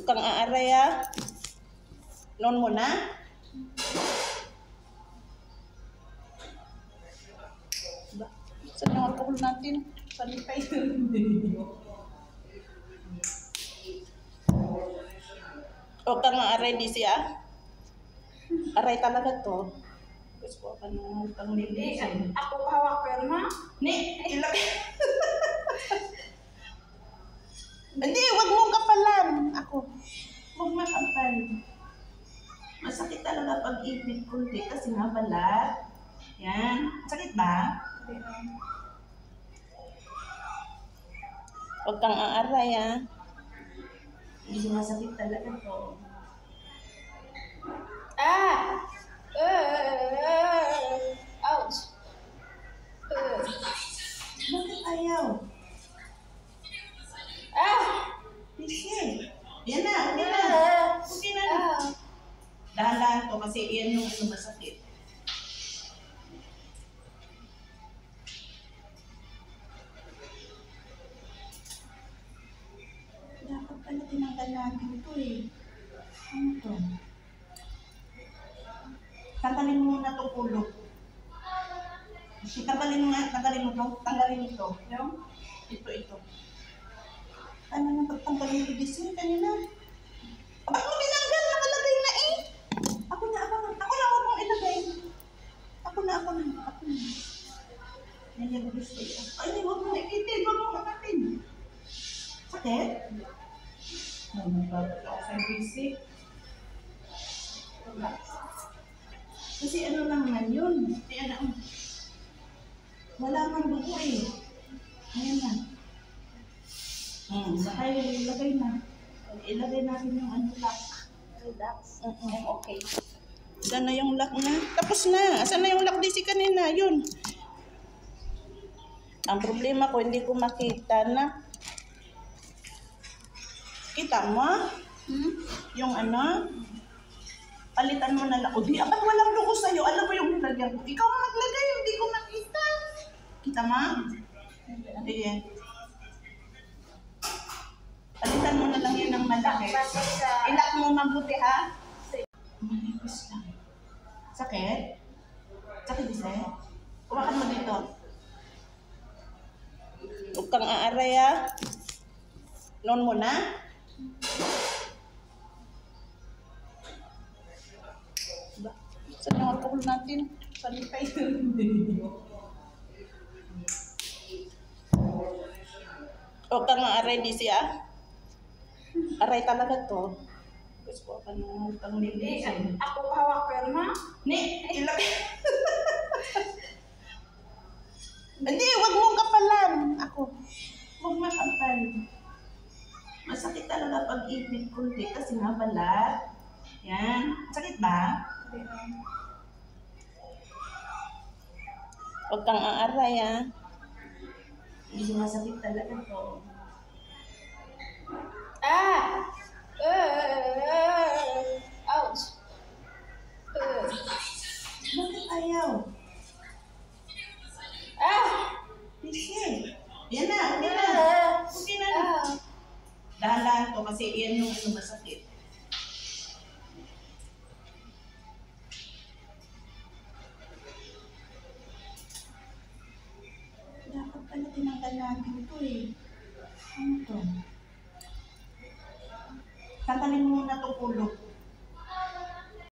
Huwag kang aaray ha. Noon mo na. Saan yung alcohol natin? Palipay. Huwag kang aaray, Disi ah. Aray talaga to. Gusto ko ng panglilisan. Ako hawak pero ma. Ni, ilaki. Hindi, wag mong kapalan. Ako. Huwag makapal. Masakit talaga pag ipit kunti kasi nga balat. Yan. Sakit ba? Huwag kang aaray ha. Hindi masakit talaga to. Ah! Ouch! Bakit ayaw? Ah! Sige. Yan na, okay na. Okay na. Dahan-dahan to kasi yan yung masakit. Dapat pala tinanggal natin ito eh. Ano to? Tanggalin mo muna itong ulo. Tanggalin mo to. Tanggalin ito. Ito. Ano nang pagtanggalin ito? Disin kanina. Bakit mo tinanggal? Nakalagay na eh. Ako na, huwag mong ilagay. Ako na. Yan, gusto ito. Ay, huwag mong ipitin. Huwag mong makatin. Sakit? Bakit ako sa basic? Kasi ano naman yun? Kaya wala mang dugo eh. Ayan na. Saka ilagay na. Ilagay natin yung lock. Okay. Saan na yung lock na? Tapos na. Saan na yung lock Disi kanina? Yun. Ang problema ko, hindi ko makita na. Kita mo? Yung ano? Palitan mo na lang. O di, apat walang dugo sa'yo. Alam mo yung nilagyan ko. Ikaw ang naglagay, hindi ko makita. Kita mo? Sige. Palitan mo na lang yun ng malaki. Ilak mo mabuti ha. Manipis lang. Sakit? Sakit Disi? Kumakan mo dito. Huwag kang aaray ha. Noon mo na. Saan yung alcohol natin? Palipay. Huwag kang aaray, Disi ah. Aray talaga to. Gusto ko ng panglilisan. Ako hawak pero ma. Ni, ilaki. Hindi, wag mong kapalan. Ako. Huwag makapal. Masakit talaga pag ipit kunti kasi nga balat. Yan. Sakit ba? Huwag kang aaray ha. Hindi masakit talaga to. Ah! Ouch! Bakit ayaw? Ah! Sige. Yan na, okay na. Okay na. Dahan-dahan to kasi yan yung masakit. Dapat pala tinanggal natin ito eh. Ano to? Tanggalin mo muna itong ulo.